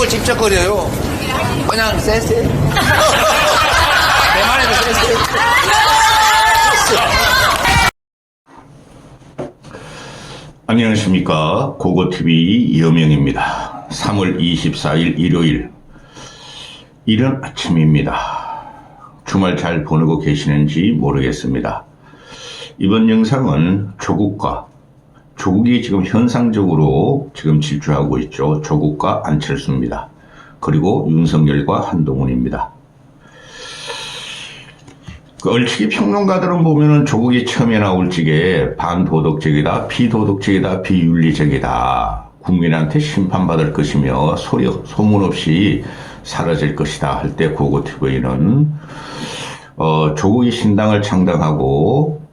뭘 집적거려요? 그냥 쎄쎄. 내 말에도 쎄쎄. 안녕하십니까. 고고TV 이여명입니다. 3월 24일 일요일 이른 아침입니다. 주말 잘 보내고 계시는지 모르겠습니다. 이번 영상은 조국이 지금 현상적으로 지금 질주하고 있죠. 조국과 안철수입니다. 그리고 윤석열과 한동훈입니다. 그 얼치기 평론가들은 보면은 조국이 처음에 나올 적에 반도덕적이다, 비도덕적이다, 비윤리적이다, 국민한테 심판받을 것이며 소문 없이 사라질 것이다 할 때 고고TV는 조국이 신당을 창당하고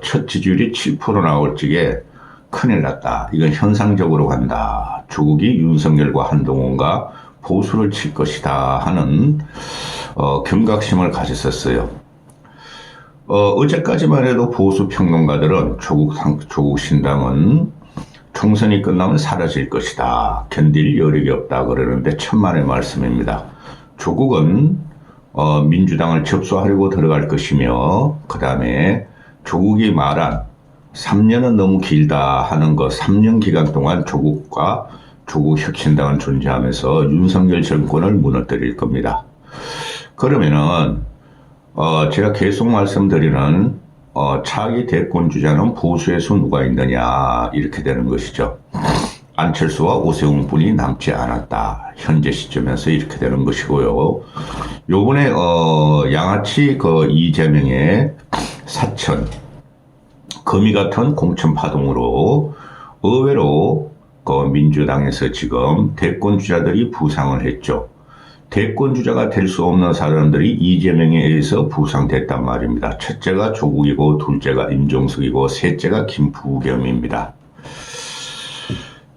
첫 지지율이 7% 나올 적에 큰일 났다. 이건 현상적으로 간다. 조국이 윤석열과 한동훈과 보수를 칠 것이다 하는 경각심을 가졌었어요. 어제까지만 해도 보수 평론가들은 조국 신당은 총선이 끝나면 사라질 것이다. 견딜 여력이 없다 그러는데 천만의 말씀입니다. 조국은 민주당을 접수하려고 들어갈 것이며 그 다음에 조국이 말한 3년은 너무 길다 하는 거 3년 기간 동안 조국과 조국혁신당은 존재하면서 윤석열 정권을 무너뜨릴 겁니다. 그러면은 제가 계속 말씀드리는 차기 대권 주자는 보수에서 누가 있느냐 이렇게 되는 것이죠. 안철수와 오세훈 뿐이 남지 않았다. 현재 시점에서 이렇게 되는 것이고요. 요번에 양아치 이재명의 사천 거미 같은 공천 파동으로 의외로 민주당에서 지금 대권 주자들이 부상을 했죠. 대권 주자가 될 수 없는 사람들이 이재명에 의해서 부상됐단 말입니다. 첫째가 조국이고 둘째가 임종석이고 셋째가 김부겸입니다.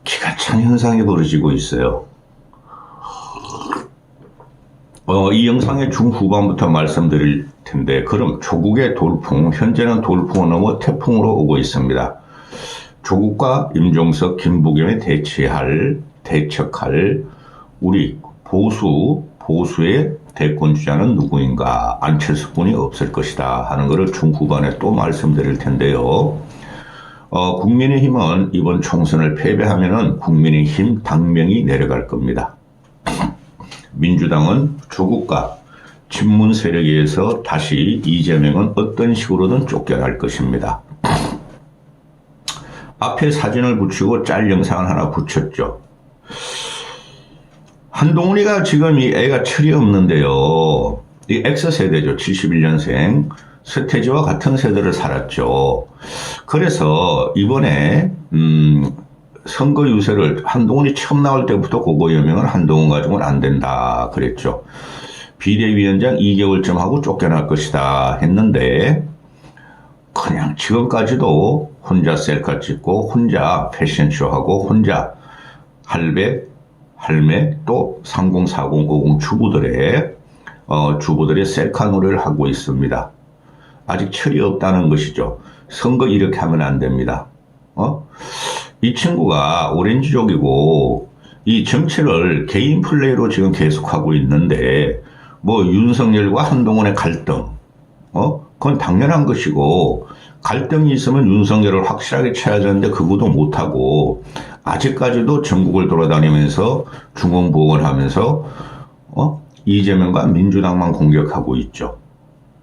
기가 찬 현상이 벌어지고 있어요. 이 영상의 중후반부터 말씀드릴 텐데 그럼 조국의 돌풍, 현재는 돌풍을 넘어 태풍으로 오고 있습니다. 조국과 임종석, 김부겸에 대척할 우리 보수의 대권 주자는 누구인가? 안철수뿐이 없을 것이다 하는 것을 중후반에 또 말씀드릴 텐데요. 국민의힘은 이번 총선을 패배하면은 국민의힘 당명이 내려갈 겁니다. 민주당은 조국과 친문 세력에 의해서 다시 이재명은 어떤 식으로든 쫓겨날 것입니다. 앞에 사진을 붙이고 짤 영상을 하나 붙였죠. 한동훈이가 지금 이 애가 철이 없는데요. 이 X세대죠. 71년생. 서태지와 같은 세대를 살았죠. 그래서 이번에 선거 유세를 한동훈이 처음 나올 때부터 고고여명은 한동훈 가지고는 안 된다 그랬죠. 비대위원장 2개월쯤 하고 쫓겨날 것이다 했는데 그냥 지금까지도 혼자 셀카 찍고 혼자 패션쇼하고 혼자 할매 또 30, 40, 50 주부들의 셀카 노래를 하고 있습니다. 아직 철이 없다는 것이죠. 선거 이렇게 하면 안 됩니다. 이 친구가 오렌지족이고 이 정치를 개인 플레이로 지금 계속하고 있는데 뭐 윤석열과 한동훈의 갈등 그건 당연한 것이고 갈등이 있으면 윤석열을 확실하게 쳐야 되는데 그것도 못하고 아직까지도 전국을 돌아다니면서 중공부원을 하면서 이재명과 민주당만 공격하고 있죠.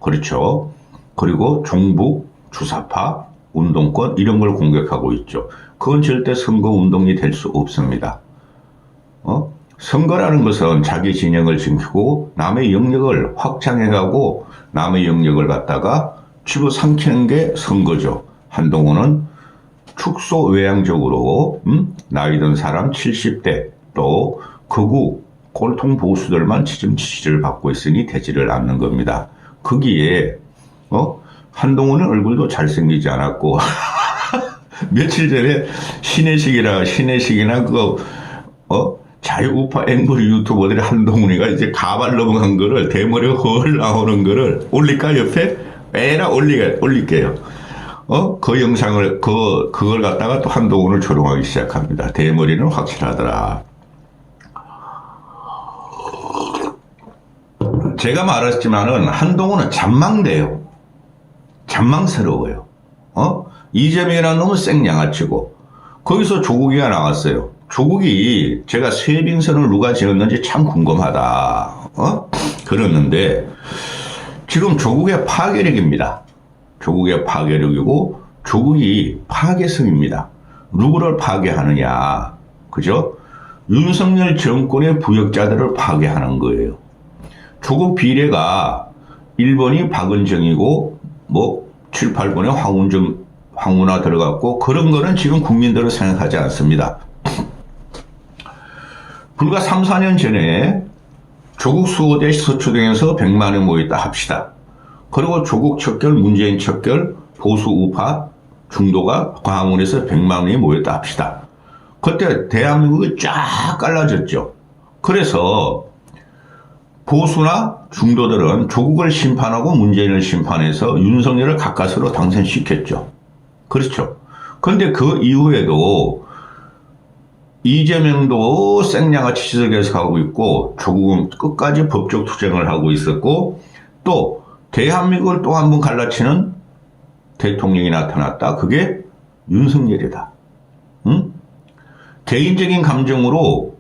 그렇죠. 그리고 종북, 주사파, 운동권 이런 걸 공격하고 있죠. 그건 절대 선거운동이 될 수 없습니다. 선거라는 것은 자기 진영을 지키고 남의 영역을 확장해가고 남의 영역을 갖다가 집어삼키는 게 선거죠. 한동훈은 축소 외향적으로 나이 든 사람 70대 또 극우 골통 보수들만 지금 지지를 받고 있으니 되지를 않는 겁니다. 거기에 한동훈의 얼굴도 잘생기지 않았고 며칠 전에 신혜식이나 자유우파 앵그리 유튜버들이 한동훈이가 이제 가발 넘어간 거를 대머리가 헐 나오는 거를 올릴까 옆에? 빼라 올릴게요. 그 영상을 그걸 갖다가 또 한동훈을 조롱하기 시작합니다. 대머리는 확실하더라. 제가 말했지만은 한동훈은 잔망돼요. 잔망스러워요. 이재명이라는 놈은 생양아치고 거기서 조국이가 나왔어요. 조국이 제가 쇠빙선을 누가 지었는지 참 궁금하다. 그랬는데 지금 조국의 파괴력입니다. 조국의 파괴력이고 조국이 파괴성입니다. 누구를 파괴하느냐. 그죠? 윤석열 정권의 부역자들을 파괴하는 거예요. 조국 비례가 1번이 박은정이고 뭐 7, 8번에 황운하 들어갔고 그런 거는 지금 국민들은 생각하지 않습니다. 불과 3, 4년 전에 조국 수호대 서초동에서 100만에 모였다 합시다. 그리고 조국 척결, 문재인 척결, 보수 우파 중도가 광화문에서 100만이 모였다 합시다. 그때 대한민국이 쫙 갈라졌죠. 그래서 보수나 중도들은 조국을 심판하고 문재인을 심판해서 윤석열을 가까스로 당선시켰죠. 그렇죠. 그런데 그 이후에도 이재명도 생양아치 짓을 계속하고 있고 조국은 끝까지 법적 투쟁을 하고 있었고 또 대한민국을 또 한 번 갈라치는 대통령이 나타났다. 그게 윤석열이다. 응? 개인적인 감정으로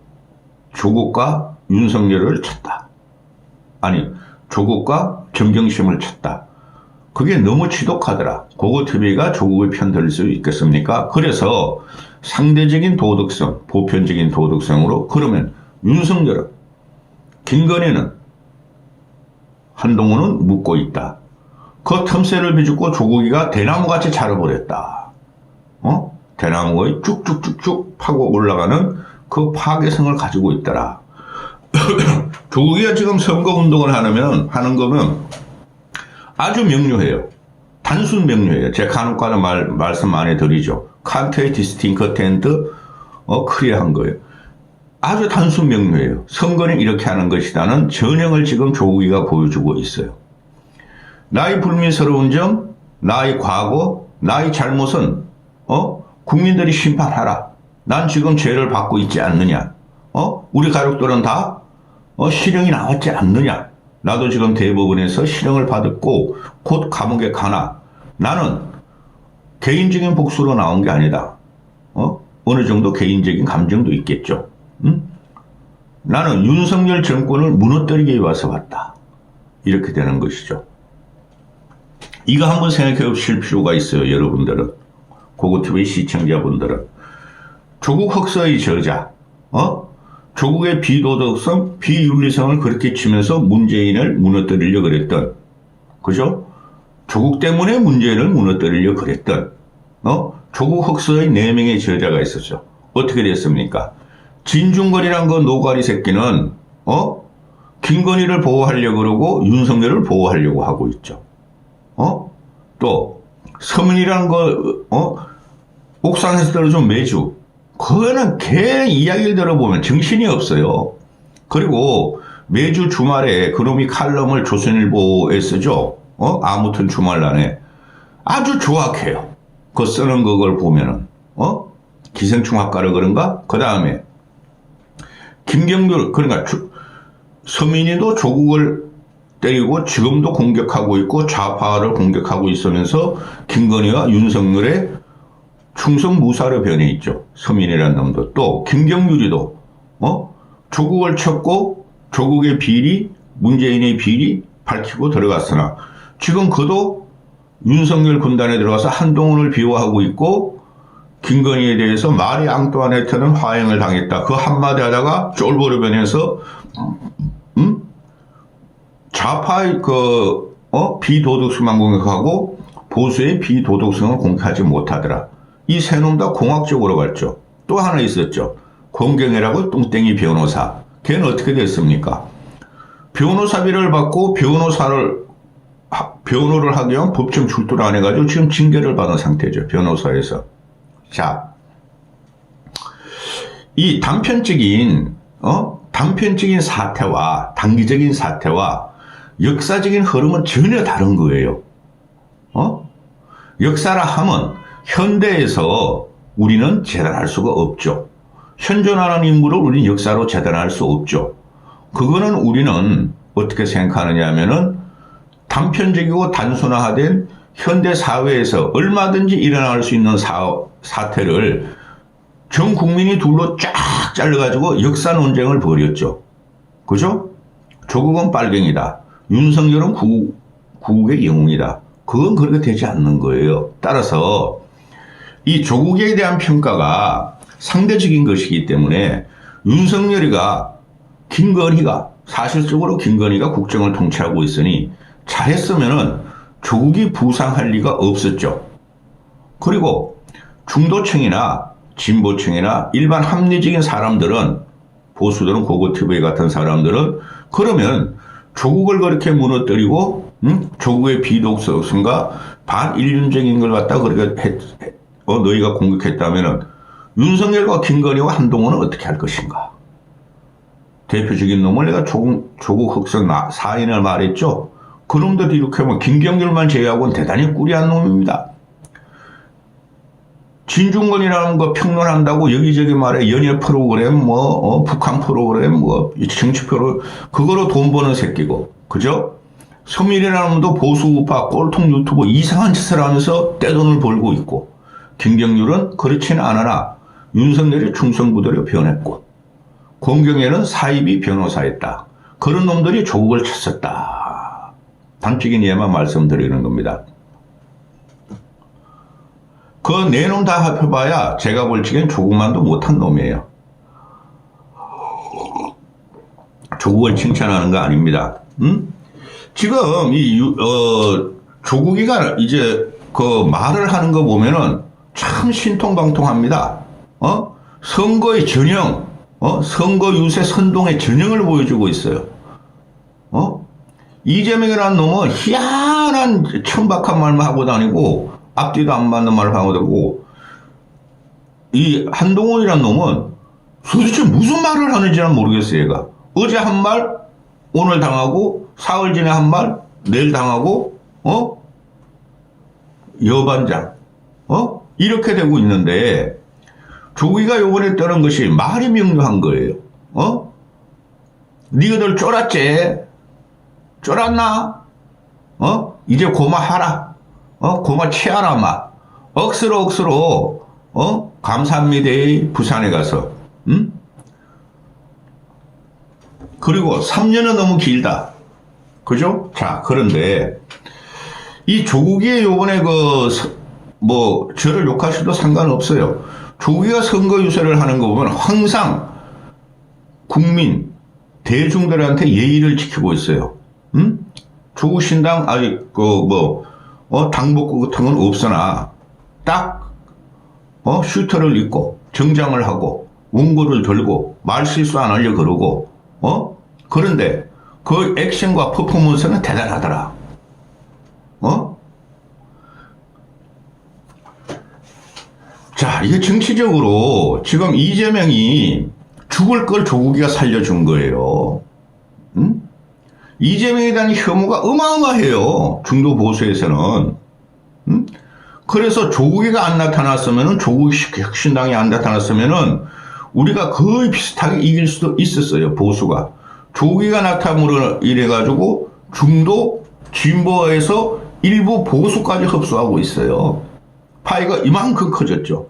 조국과 윤석열을 쳤다. 아니 조국과 정경심을 쳤다. 그게 너무 지독하더라. 고고TV가 조국의 편 들 수 있겠습니까? 그래서 상대적인 도덕성, 보편적인 도덕성으로 그러면 윤석열은, 김건희는, 한동훈은 묻고 있다. 그 틈새를 비집고 조국이가 대나무같이 자라버렸다. 대나무가 쭉쭉쭉쭉 파고 올라가는 그 파괴성을 가지고 있더라. 조국이가 지금 선거운동을 하는 거면 아주 명료해요. 단순 명료해요. 제가 간혹가다 말씀 많이 드리죠. 칸트의 디스팅커텐트 클리어한 거예요. 아주 단순 명료해요. 선거는 이렇게 하는 것이라는 전형을 지금 조국이가 보여주고 있어요. 나의 불미스러운 점, 나의 과거, 나의 잘못은 국민들이 심판하라. 난 지금 죄를 받고 있지 않느냐. 우리 가족들은 다 실형이 나왔지 않느냐. 나도 지금 대법원에서 실형을 받았고 곧 감옥에 가나. 나는 개인적인 복수로 나온 게 아니다. 어느 정도 개인적인 감정도 있겠죠. 나는 윤석열 정권을 무너뜨리기 위해 와서 왔다. 이렇게 되는 것이죠. 이거 한번 생각해 보실 필요가 있어요. 여러분들은. 고고TV 시청자분들은. 조국 흑서의 저자, 조국의 비도덕성, 비윤리성을 그렇게 치면서 문재인을 무너뜨리려고 그랬던, 그죠? 조국 때문에 문재인을 무너뜨리려고 그랬던, 조국 흑서의 4명의 저자가 있었죠. 어떻게 됐습니까? 진중권이란 그 노가리 새끼는, 김건희를 보호하려고 그러고 윤석열을 보호하려고 하고 있죠. 또, 서문이라는 옥상에서 떨어진 매주, 그거는 걔 이야기를 들어보면 정신이 없어요. 그리고 매주 주말에 그놈이 칼럼을 조선일보에 쓰죠. 아무튼 주말란에. 아주 정확해요. 그 쓰는 그걸 보면은. 기생충학과를 그런가? 그 다음에 김경률, 그러니까 서민이도 조국을 때리고 지금도 공격하고 있고 좌파를 공격하고 있으면서 김건희와 윤석열의 충성 무사로 변해 있죠. 서민이라는 놈도. 또 김경률이도 조국을 쳤고 조국의 비리, 문재인의 비리 밝히고 들어갔으나 지금 그도 윤석열 군단에 들어가서 한동훈을 비호하고 있고 김건희에 대해서 마리 앙뚜아네트는 화형을 당했다. 그 한마디 하다가 쫄보로 변해서 좌파의 비도덕성만 공격하고 보수의 비도덕성을 공격하지 못하더라. 이 세 놈 다 공학적으로 갔죠. 또 하나 있었죠. 권경애라고 뚱땡이 변호사. 걔는 어떻게 됐습니까? 변호사비를 받고 변호를 하기 위한 법정 출두를 안 해가지고 지금 징계를 받은 상태죠. 변호사에서. 자, 이 단편적인 사태와 단기적인 사태와 역사적인 흐름은 전혀 다른 거예요. 역사라 하면 현대에서 우리는 재단할 수가 없죠. 현존하는 인물을 우리는 역사로 재단할 수 없죠. 그거는 우리는 어떻게 생각하느냐 하면은 단편적이고 단순화된 현대 사회에서 얼마든지 일어날 수 있는 사태를 전 국민이 둘로 쫙 잘라가지고 역사 논쟁을 벌였죠. 그죠? 조국은 빨갱이다. 윤석열은 구국의 영웅이다. 그건 그렇게 되지 않는 거예요. 따라서 이 조국에 대한 평가가 상대적인 것이기 때문에 윤석열이가 사실적으로 김건희가 국정을 통치하고 있으니 잘했으면은 조국이 부상할 리가 없었죠. 그리고 중도층이나 진보층이나 일반 합리적인 사람들은, 보수들은, 고고TV 같은 사람들은 그러면 조국을 그렇게 무너뜨리고 조국의 비독성과 반인륜적인 걸 갖다 그렇게 너희가 공격했다면은 윤석열과 김건희와 한동훈은 어떻게 할 것인가? 대표적인 놈을 내가 조국 흑선 사인을 말했죠. 그놈들 이렇게 하면 김경률만 제외하고는 대단히 꾸리한 놈입니다. 진중권이라는 거 평론한다고 여기저기 말해 연예 프로그램, 북한 프로그램, 정치 프로그램, 그거로 돈 버는 새끼고, 그죠? 서민이라는 놈도 보수우파, 꼴통 유튜버 이상한 짓을 하면서 떼돈을 벌고 있고, 김경률은 그렇지는 않으나 윤석열이 충성부대로 변했고, 권경혜는 사이비 변호사였다. 그런 놈들이 조국을 쳤었다. 단적인 예만 말씀드리는 겁니다. 그 네 놈 다 합해봐야 제가 볼 적엔 조국만도 못한 놈이에요. 조국을 칭찬하는 거 아닙니다. 지금 조국이가 이제 그 말을 하는 거 보면은 참 신통방통합니다. 선거의 전형, 선거 유세 선동의 전형을 보여주고 있어요. 이재명이라는 놈은 희한한 천박한 말만 하고 다니고 앞뒤도 안 맞는 말을 하고 다니고, 이 한동훈이라는 놈은 도대체 무슨 말을 하는지는 모르겠어요. 얘가 어제 한 말 오늘 당하고, 사흘 전에 한 말 내일 당하고, 여반장, 이렇게 되고 있는데, 조국이가 요번에 떠난 것이 말이 명료한 거예요. 니가들 쫄았지? 쫄았나? 이제 고마하라. 고마 치아라, 마. 억수로, 감사합니다. 부산에 가서. 그리고 3년은 너무 길다. 그죠? 자, 그런데, 이 조국이 요번에 저를 욕하셔도 상관없어요. 조국이가 선거 유세를 하는 거 보면 항상 국민, 대중들한테 예의를 지키고 있어요. 조국 신당 아직 당복구 같은 건 없으나 딱 슈터를 입고 정장을 하고 원고를 들고 말 실수 안 하려 그러고 그런데 그 액션과 퍼포먼스는 대단하더라. 자, 이게 정치적으로 지금 이재명이 죽을 걸 조국이가 살려준 거예요. 이재명에 대한 혐오가 어마어마해요. 중도 보수에서는. 그래서 조국이가 안 나타났으면은, 조국 혁신당이 안 나타났으면은 우리가 거의 비슷하게 이길 수도 있었어요. 보수가. 조국이가 나타남으로 이래가지고 중도 진보에서 일부 보수까지 흡수하고 있어요. 파이가 이만큼 커졌죠.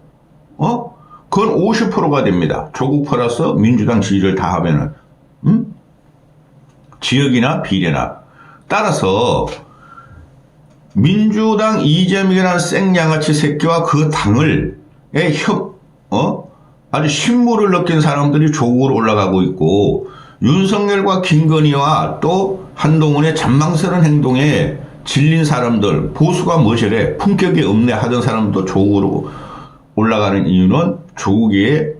그건 50%가 됩니다. 조국 플러스 민주당 지지를 다 하면은. 지역이나 비례나. 따라서 민주당 이재명이라는 생양아치 새끼와 그 당을 아주 신물을 느낀 사람들이 조국으로 올라가고 있고, 윤석열과 김건희와 또 한동훈의 잔망스러운 행동에 질린 사람들, 보수가 뭐 저래 품격이 없네 하던 사람도 조국으로 올라가는 이유는 조국의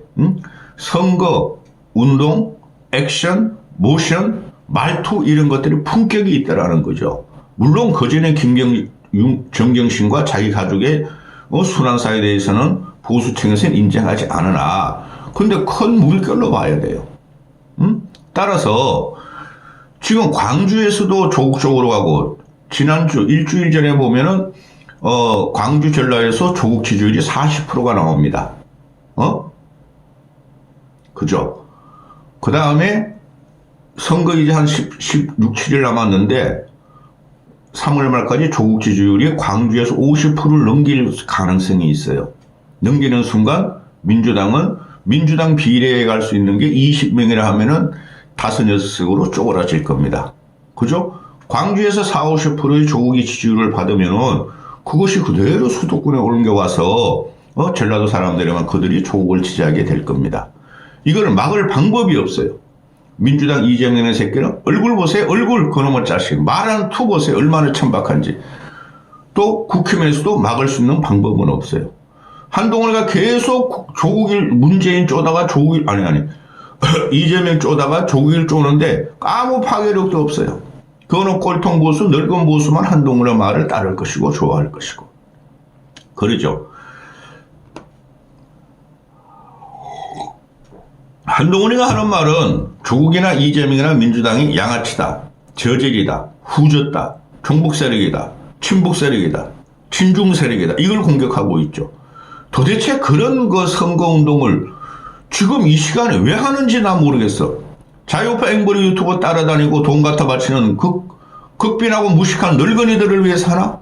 선거, 운동, 액션, 모션, 말투 이런 것들이 품격이 있다라는 거죠. 물론 그전에 정경심과 자기 가족의 순환사에 대해서는 보수층에서는 인정하지 않으나, 근데 큰 물결로 봐야 돼요. 따라서 지금 광주에서도 조국 쪽으로 가고, 지난주 일주일 전에 보면은 광주 전라에서 조국 지지율이 40%가 나옵니다. 그죠? 그 다음에 선거 이제 한 16, 7일 남았는데 3월 말까지 조국 지지율이 광주에서 50%를 넘길 가능성이 있어요. 넘기는 순간 민주당은 민주당 비례에 갈 수 있는 게 20명이라 하면은 5, 6석으로 쪼그라질 겁니다. 그죠? 광주에서 40, 50%의 조국이 지지율을 받으면은 그것이 그대로 수도권에 옮겨와서 전라도 사람들이면 그들이 조국을 지지하게 될 겁니다. 이걸 막을 방법이 없어요. 민주당 이재명의 새끼는 얼굴 보세요. 얼굴 그놈의 자식. 말하는 투 보세요. 얼마나 천박한지. 또 국힘에서도 막을 수 있는 방법은 없어요. 한동훈이가 계속 조국일 문재인 쪼다가 조국일 아니 이재명 쪼다가 조국일 쪼는데 아무 파괴력도 없어요. 그거는 꼴통 보수 늙은 보수만 한동훈의 말을 따를 것이고 좋아할 것이고 그러죠. 한동훈이가 하는 말은 조국이나 이재명이나 민주당이 양아치다, 저질이다, 후졌다, 종북 세력이다, 친북 세력이다, 친중 세력이다 이걸 공격하고 있죠. 도대체 그런 그 선거운동을 지금 이 시간에 왜 하는지 난 모르겠어. 자유파 앵벌이 유튜버 따라다니고 돈 갖다 바치는 극빈하고 무식한 늙은이들을 위해서 하나?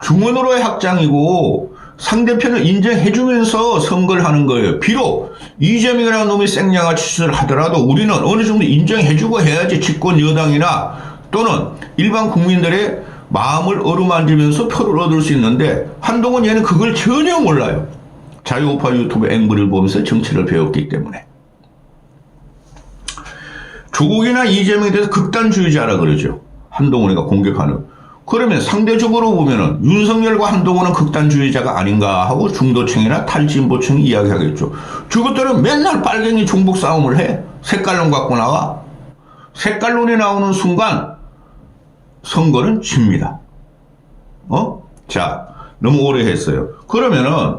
중언으로의 확장이고 상대편을 인정해주면서 선거를 하는 거예요. 비록 이재명이라는 놈이 생양아치 짓을 하더라도 우리는 어느 정도 인정해주고 해야지 집권 여당이나 또는 일반 국민들의 마음을 어루만지면서 표를 얻을 수 있는데 한동훈 얘는 그걸 전혀 몰라요. 자유우파 유튜브 앵벌을 보면서 정치를 배웠기 때문에. 조국이나 이재명에 대해서 극단주의자라 그러죠. 한동훈이가 공격하는. 그러면 상대적으로 보면은 윤석열과 한동훈은 극단주의자가 아닌가 하고 중도층이나 탈진보층이 이야기하겠죠. 저것들은 맨날 빨갱이 종북 싸움을 해. 색깔론 갖고 나와. 색깔론이 나오는 순간 선거는 집니다. 자, 너무 오래 했어요. 그러면은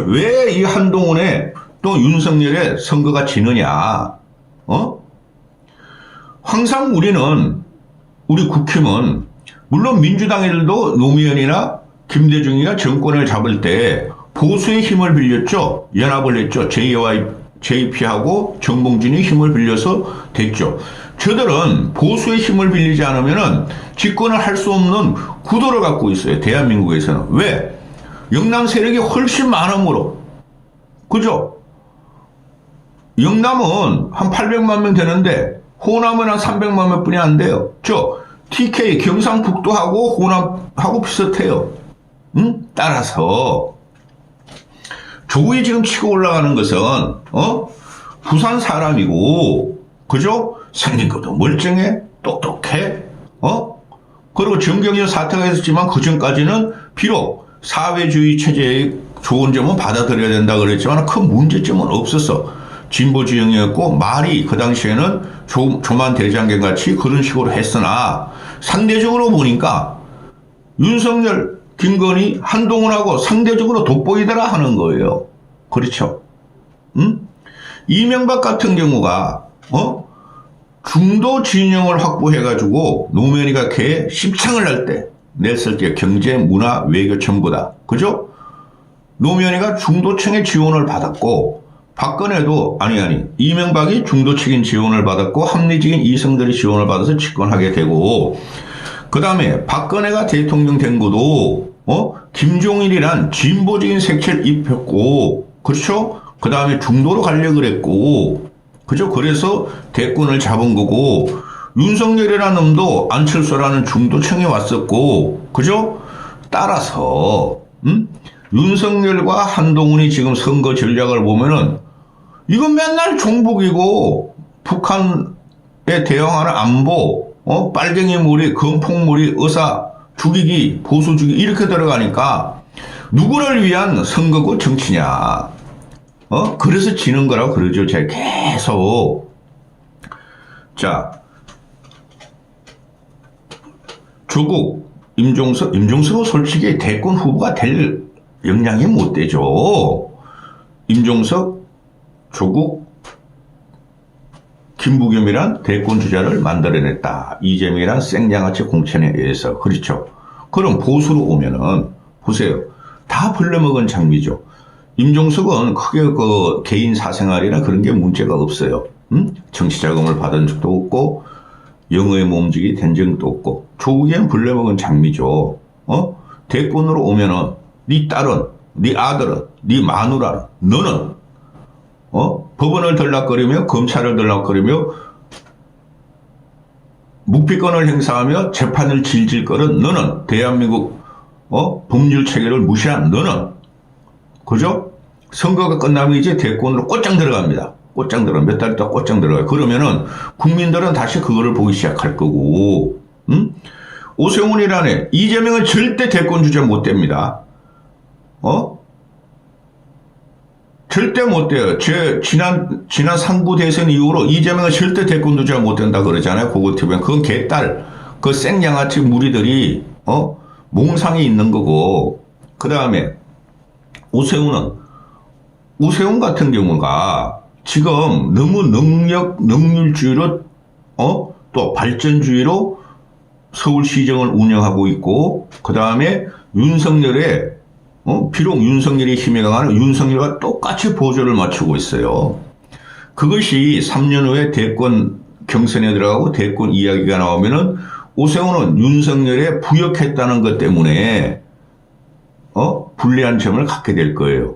왜 이 한동훈의 또 윤석열의 선거가 지느냐? 항상 우리 국힘은 물론 민주당인들도 노무현이나 김대중이가 정권을 잡을 때 보수의 힘을 빌렸죠. 연합을 했죠. JP하고 정봉준이 힘을 빌려서 됐죠. 저들은 보수의 힘을 빌리지 않으면 집권을 할 수 없는 구도를 갖고 있어요. 대한민국에서는. 왜? 영남 세력이 훨씬 많으므로. 그죠? 영남은 한 800만 명 되는데 호남은 한 300만 명뿐이 안 돼요. TK 경상북도하고 호남하고 비슷해요. 따라서 조국이 지금 치고 올라가는 것은 부산 사람이고 그죠? 생긴 것도 멀쩡해, 똑똑해, 그리고 정경련 사태가 있었지만 그 전까지는 비록 사회주의 체제의 좋은 점은 받아들여야 된다 그랬지만 큰 문제점은 없었어. 진보지형이었고 말이 그 당시에는 조만 대장경 같이 그런 식으로 했으나 상대적으로 보니까 윤석열, 김건희, 한동훈하고 상대적으로 돋보이더라 하는 거예요. 그렇죠? 이명박 같은 경우가 중도 진영을 확보해가지고 노무현이가 걔 십창을 할 때 냈을 때 경제, 문화, 외교 전부 다. 그죠? 노무현이가 중도층의 지원을 받았고 박근혜도 이명박이 중도층인 지원을 받았고 합리적인 이성들의 지원을 받아서 집권하게 되고 그 다음에 박근혜가 대통령 된 것도 김종인이란 진보적인 색채를 입혔고 그렇죠? 그 다음에 중도로 가려고 그랬고 그죠? 그래서 대권을 잡은 거고 윤석열이라는 놈도 안철수라는 중도층에 왔었고 그죠? 따라서 윤석열과 한동훈이 지금 선거 전략을 보면은 이건 맨날 종북이고 북한에 대응하는 안보, 빨갱이 무리, 건폭무리, 의사 죽이기, 보수 죽이기 이렇게 들어가니까 누구를 위한 선거고 정치냐? 그래서 지는 거라고 그러죠. 제가 계속. 자, 조국, 임종석은 솔직히 대권 후보가 될 역량이 못 되죠. 임종석, 조국, 김부겸이란 대권 주자를 만들어냈다. 이재명이란 생양아치 공천에 의해서. 그렇죠. 그럼 보수로 오면은 보세요. 다 벌려먹은 장미죠. 임종석은 크게 그 개인 사생활이나 그런 게 문제가 없어요. 정치자금을 받은 적도 없고 영어의 몸직이 된 적도 없고 조국이는 불려먹은 장미죠. 대권으로 오면은 네 딸은, 네 아들은, 네 마누라는 너는 법원을 들락거리며 검찰을 들락거리며 묵비권을 행사하며 재판을 질질 거는 너는 대한민국 법률 체계를 무시한 너는 그죠? 선거가 끝나면 이제 대권으로 곧장 들어갑니다. 곧장 들어가 몇 달 있다 곧장 들어가요. 그러면은 국민들은 다시 그거를 보기 시작할 거고, 오세훈이라네 이재명은 절대 대권 주자 못 됩니다. 절대 못 돼요. 지난 3구 대선 이후로 이재명은 절대 대권 주자 못 된다 그러잖아요. 고고TV는 그건 개딸, 그 생양아치 무리들이 몽상이 있는 거고. 그 다음에 오세훈 같은 경우가 지금 너무 능률주의로 또 발전주의로 서울시정을 운영하고 있고, 그 다음에 윤석열의 비록 윤석열이 힘이 강한 윤석열과 똑같이 보조를 맞추고 있어요. 그것이 3년 후에 대권 경선에 들어가고 대권 이야기가 나오면은 오세훈은 윤석열에 부역했다는 것 때문에 불리한 점을 갖게 될 거예요.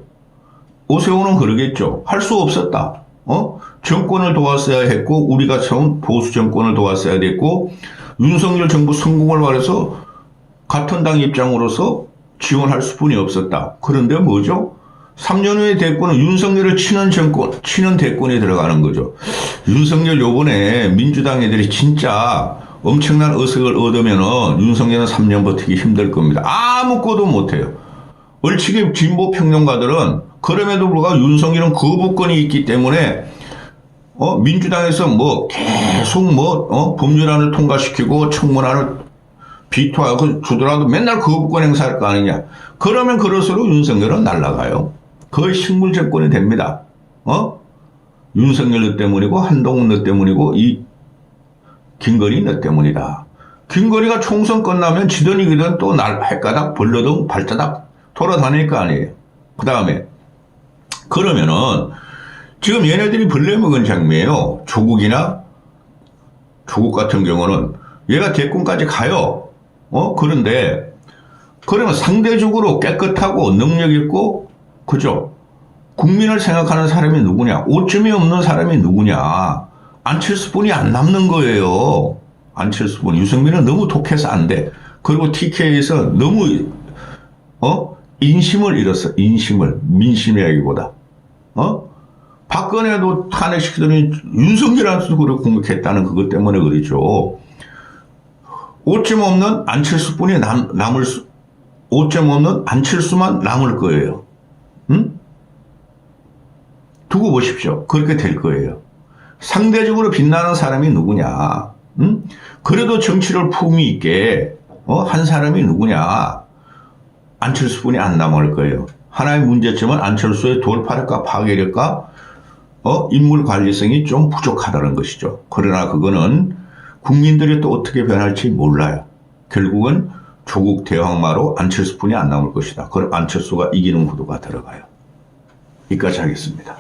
오세훈은 그러겠죠. 할 수 없었다. 정권을 도왔어야 했고 우리가 처음 보수 정권을 도왔어야 됐고 윤석열 정부 성공을 바라서 같은 당 입장으로서 지원할 수뿐이 없었다. 그런데 뭐죠? 3년 후의 대권은 윤석열을 치는 대권에 들어가는 거죠. 윤석열 요번에 민주당 애들이 진짜 엄청난 의석을 얻으면은 윤석열은 3년 버티기 힘들 겁니다. 아무것도 못해요. 얼치기 진보 평론가들은 그럼에도 불구하고 윤석열은 거부권이 있기 때문에 민주당에서 뭐 계속 법률안을 통과시키고 청문안을 비토하고 주더라도 맨날 거부권 행사할 거 아니냐. 그러면 그럴수록 윤석열은 날아가요. 거의 식물 정권이 됩니다. 윤석열 너 때문이고 한동훈 너 때문이고 이 김건희 너 때문이다. 김건희가 총선 끝나면 지든 이기든 또 날 헷가닥 벌러덩 발자닥 돌아다닐 거 아니에요. 그 다음에 그러면은 지금 얘네들이 벌레먹은 장미예요. 조국 같은 경우는 얘가 대권까지 가요. 그런데 그러면 상대적으로 깨끗하고 능력 있고 그죠? 국민을 생각하는 사람이 누구냐? 오점이 없는 사람이 누구냐? 안철수뿐이 안 남는 거예요. 안철수뿐. 유승민은 너무 독해서 안 돼. 그리고 TK에서 너무 인심을 잃었어. 인심을. 민심이라기보다. 박근혜도 탄핵시키더니 윤석열한테도 그렇게 공격했다는 그것 때문에 그러죠. 오점 없는 안철수뿐이 오점 없는 안철수만 남을 거예요. 두고 보십시오. 그렇게 될 거예요. 상대적으로 빛나는 사람이 누구냐? 그래도 정치를 품위 있게 한 사람이 누구냐? 안철수뿐이 안 남을 거예요. 하나의 문제점은 안철수의 돌파력과 파괴력과 인물 관리성이 좀 부족하다는 것이죠. 그러나 그거는 국민들이 또 어떻게 변할지 몰라요. 결국은 조국 대항마로 안철수뿐이 안 남을 것이다. 그럼 안철수가 이기는 구도가 들어가요. 여기까지 하겠습니다.